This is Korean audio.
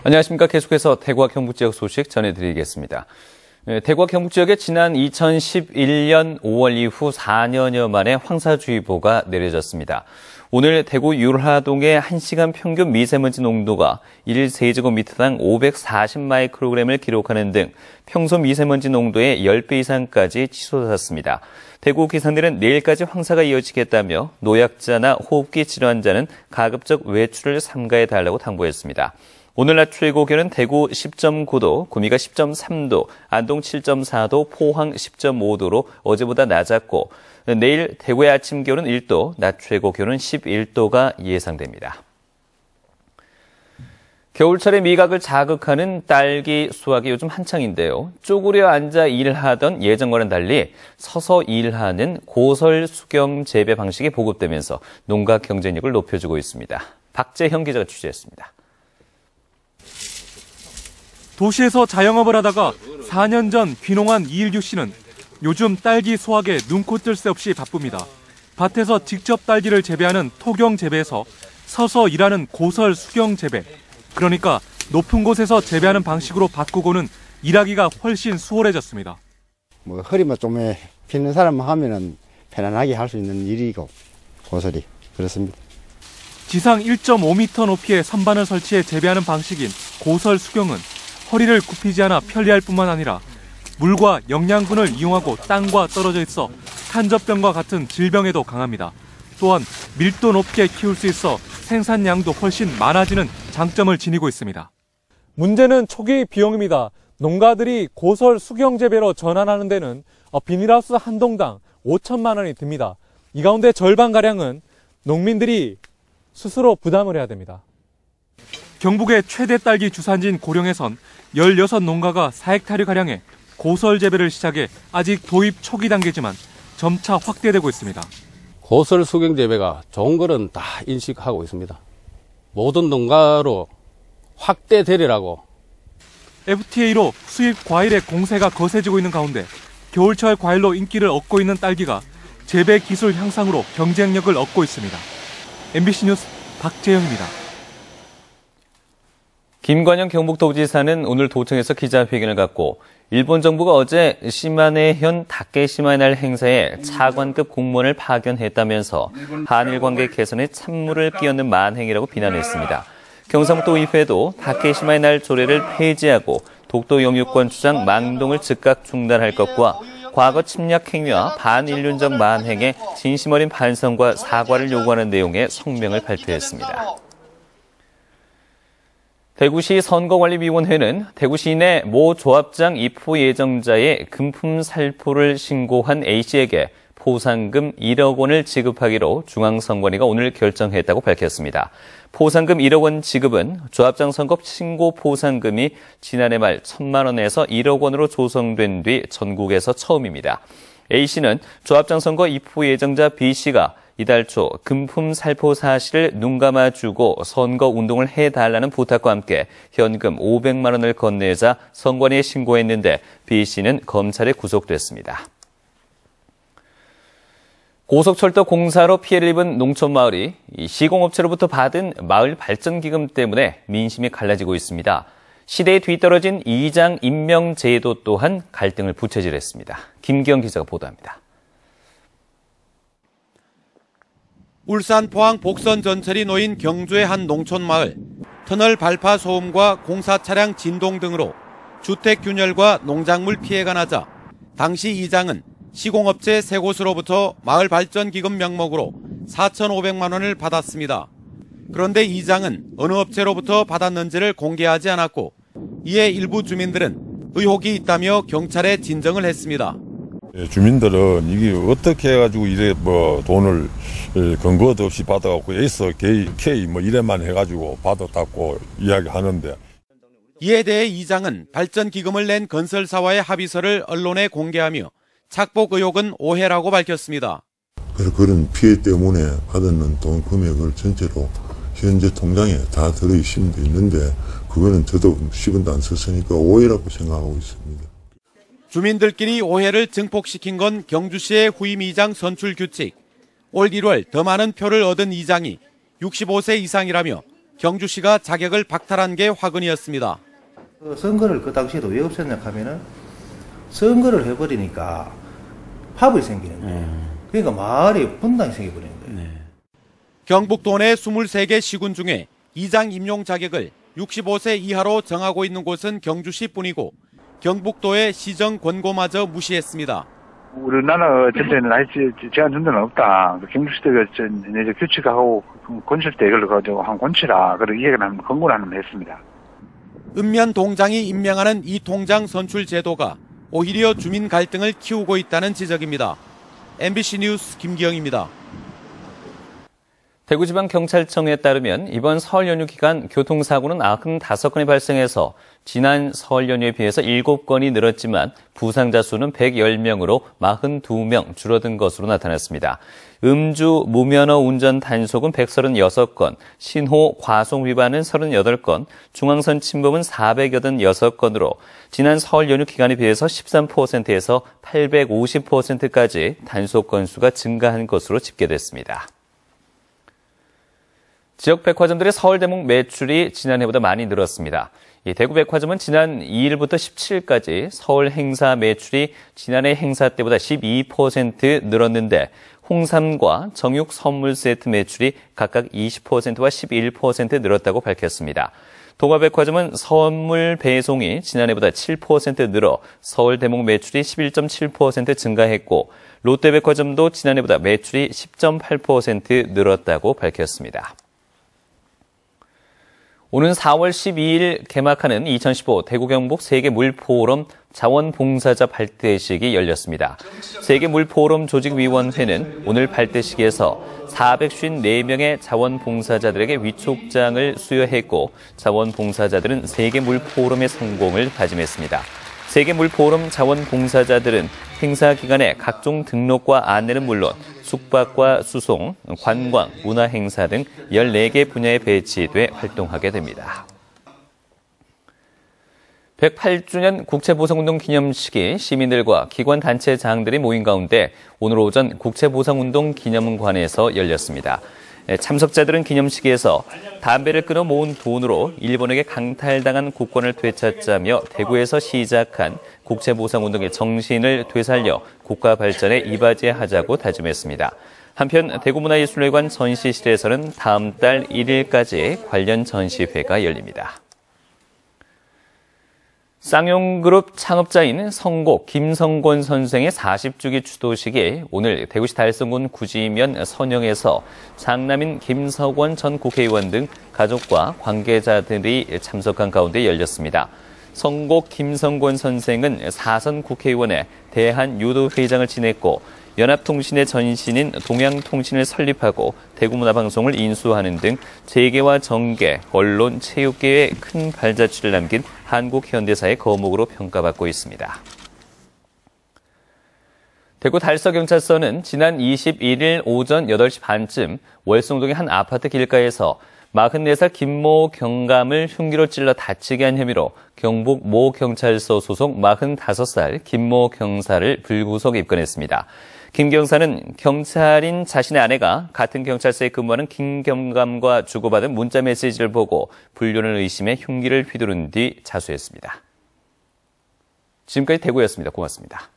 안녕하십니까. 계속해서 대구와 경북 지역 소식 전해드리겠습니다. 대구와 경북 지역에 지난 2011년 5월 이후 4년여 만에 황사주의보가 내려졌습니다. 오늘 대구 율화동의 1시간 평균 미세먼지 농도가 1세제곱미터당 540마이크로그램을 기록하는 등 평소 미세먼지 농도의 10배 이상까지 치솟았습니다. 대구 기상대는 내일까지 황사가 이어지겠다며 노약자나 호흡기 질환자는 가급적 외출을 삼가해 달라고 당부했습니다. 오늘 낮 최고 기온은 대구 10.9도, 구미가 10.3도, 안동 7.4도, 포항 10.5도로 어제보다 낮았고 내일 대구의 아침 기온은 1도, 낮 최고 기온은 11도가 예상됩니다. 겨울철에 미각을 자극하는 딸기 수확이 요즘 한창인데요. 쪼그려 앉아 일하던 예전과는 달리 서서 일하는 고설 수경 재배 방식이 보급되면서 농가 경쟁력을 높여주고 있습니다. 박재형 기자가 취재했습니다. 도시에서 자영업을 하다가 4년 전 귀농한 이일규 씨는 요즘 딸기 수확에 눈코 뜰 새 없이 바쁩니다. 밭에서 직접 딸기를 재배하는 토경 재배에서 서서 일하는 고설 수경 재배, 그러니까 높은 곳에서 재배하는 방식으로 바꾸고는 일하기가 훨씬 수월해졌습니다. 허리만 좀 피는 사람만 하면은 편안하게 할 수 있는 일이고 고설이 그렇습니다. 지상 1.5m 높이의 선반을 설치해 재배하는 방식인 고설 수경은 허리를 굽히지 않아 편리할 뿐만 아니라 물과 영양분을 이용하고 땅과 떨어져 있어 탄저병과 같은 질병에도 강합니다. 또한 밀도 높게 키울 수 있어 생산량도 훨씬 많아지는 장점을 지니고 있습니다. 문제는 초기 비용입니다. 농가들이 고설 수경 재배로 전환하는 데는 비닐하우스 한 동당 5천만 원이 듭니다. 이 가운데 절반가량은 농민들이 스스로 부담을 해야 됩니다. 경북의 최대 딸기 주산지인 고령에선 16농가가 4헥타르가량의 고설 재배를 시작해 아직 도입 초기 단계지만 점차 확대되고 있습니다. 고설 수경 재배가 좋은 거는 다 인식하고 있습니다. 모든 농가로 확대되리라고. FTA로 수입 과일의 공세가 거세지고 있는 가운데 겨울철 과일로 인기를 얻고 있는 딸기가 재배 기술 향상으로 경쟁력을 얻고 있습니다. MBC 뉴스 박재영입니다. 김관영 경북도지사는 오늘 도청에서 기자회견을 갖고 일본 정부가 어제 시마네현 다케시마의 행사에 차관급 공무원을 파견했다면서 한일 관계 개선에 찬물을 끼얹는 만행이라고 비난했습니다. 경상북도의회도 다케시마의 날 조례를 폐지하고 독도 영유권 주장 망동을 즉각 중단할 것과 과거 침략 행위와 반인륜적 만행에 진심 어린 반성과 사과를 요구하는 내용의 성명을 발표했습니다. 대구시 선거관리위원회는 대구시내 모 조합장 입후 예정자의 금품 살포를 신고한 A씨에게 포상금 1억 원을 지급하기로 중앙선관위가 오늘 결정했다고 밝혔습니다. 포상금 1억 원 지급은 조합장 선거 신고 포상금이 지난해 말 1,000만 원에서 1억 원으로 조성된 뒤 전국에서 처음입니다. A씨는 조합장 선거 입후 예정자 B씨가 이달 초 금품 살포 사실을 눈감아주고 선거운동을 해달라는 부탁과 함께 현금 500만 원을 건네자 선관위에 신고했는데 B씨는 검찰에 구속됐습니다. 고속철도 공사로 피해를 입은 농촌마을이 시공업체로부터 받은 마을 발전기금 때문에 민심이 갈라지고 있습니다. 시대에 뒤떨어진 이장 임명 제도 또한 갈등을 부채질했습니다. 김기영 기자가 보도합니다. 울산, 포항, 복선 전철이 놓인 경주의 한 농촌 마을. 터널 발파 소음과 공사 차량 진동 등으로 주택 균열과 농작물 피해가 나자 당시 이장은 시공업체 세 곳으로부터 마을 발전 기금 명목으로 4,500만 원을 받았습니다. 그런데 이장은 어느 업체로부터 받았는지를 공개하지 않았고 이에 일부 주민들은 의혹이 있다며 경찰에 진정을 했습니다. 주민들은 이게 어떻게 해가지고 이래 돈을 근거도 없이 받아갖고 에이스 K 이래만 해가지고 받았다고 이야기하는데. 이에 대해 이장은 발전기금을 낸 건설사와의 합의서를 언론에 공개하며 착복 의혹은 오해라고 밝혔습니다. 그런 피해 때문에 받는 돈 금액을 전체로 현재 통장에 다 들어있으면 있는데 그거는 저도 10원도 안 썼으니까 오해라고 생각하고 있습니다. 주민들끼리 오해를 증폭시킨 건 경주시의 후임 이장 선출 규칙. 올 1월 더 많은 표를 얻은 이장이 65세 이상이라며 경주시가 자격을 박탈한 게 화근이었습니다. 선거를 그 당시에도 왜 없었냐 하면은 선거를 해버리니까 파벌이 생기는 거예요. 그러니까 마을에 분당이 생겨버리는 거예요. 경북도 내 23개 시군 중에 이장 임용 자격을 65세 이하로 정하고 있는 곳은 경주시뿐이고 경북도의 시정 권고마저 무시했습니다. 우리나라 전체는 아직 제한 정도는 없다. 경주시대가 이제 규칙하고 건설 때 이걸 가지고 한 건치라. 그런 이야기를 하면 권고를 하면 했습니다. 읍면 동장이 임명하는 이 통장 선출 제도가 오히려 주민 갈등을 키우고 있다는 지적입니다. MBC 뉴스 김기영입니다. 대구지방경찰청에 따르면 이번 설 연휴 기간 교통사고는 95건이 발생해서 지난 설 연휴에 비해서 7건이 늘었지만 부상자 수는 110명으로 42명 줄어든 것으로 나타났습니다. 음주, 무면허 운전 단속은 136건, 신호 과속 위반은 38건, 중앙선 침범은 486건으로 지난 설 연휴 기간에 비해서 13%에서 850%까지 단속 건수가 증가한 것으로 집계됐습니다. 지역 백화점들의 설 대목 매출이 지난해보다 많이 늘었습니다. 대구 백화점은 지난 2일부터 17일까지 설 행사 매출이 지난해 행사 때보다 12% 늘었는데 홍삼과 정육 선물 세트 매출이 각각 20%와 11% 늘었다고 밝혔습니다. 동아백화점은 선물 배송이 지난해보다 7% 늘어 설 대목 매출이 11.7% 증가했고 롯데백화점도 지난해보다 매출이 10.8% 늘었다고 밝혔습니다. 오는 4월 12일 개막하는 2015 대구 경북 세계물포럼 자원봉사자 발대식이 열렸습니다. 세계물포럼 조직위원회는 오늘 발대식에서 454명의 자원봉사자들에게 위촉장을 수여했고 자원봉사자들은 세계물포럼의 성공을 다짐했습니다. 세계물포럼 자원봉사자들은 행사 기간에 각종 등록과 안내는 물론 숙박과 수송, 관광, 문화행사 등 14개 분야에 배치돼 활동하게 됩니다. 108주년 국채보상운동 기념식이 시민들과 기관단체장들이 모인 가운데 오늘 오전 국채보상운동 기념관에서 열렸습니다. 참석자들은 기념식에서 담배를 끊어 모은 돈으로 일본에게 강탈당한 국권을 되찾자며 대구에서 시작한 국채보상운동의 정신을 되살려 국가 발전에 이바지하자고 다짐했습니다. 한편 대구문화예술회관 전시실에서는 다음 달 1일까지 관련 전시회가 열립니다. 쌍용그룹 창업자인 성곡 김성권 선생의 40주기 추도식이 오늘 대구시 달성군 구지면 선영에서 장남인 김석원 전 국회의원 등 가족과 관계자들이 참석한 가운데 열렸습니다. 성곡 김성권 선생은 4선 국회의원의 대한유도회장을 지냈고 연합통신의 전신인 동양통신을 설립하고 대구문화방송을 인수하는 등 재계와 정계, 언론, 체육계에 큰 발자취를 남긴 한국 현대사의 거목으로 평가받고 있습니다. 대구 달서경찰서는 지난 21일 오전 8시 반쯤 월성동의 한 아파트 길가에서 44살 김모 경감을 흉기로 찔러 다치게 한 혐의로 경북 모 경찰서 소속 45살 김모 경사를 불구속 입건했습니다. 김 경사는 경찰인 자신의 아내가 같은 경찰서에 근무하는 김 경감과 주고받은 문자 메시지를 보고 불륜을 의심해 흉기를 휘두른 뒤 자수했습니다. 지금까지 대구였습니다. 고맙습니다.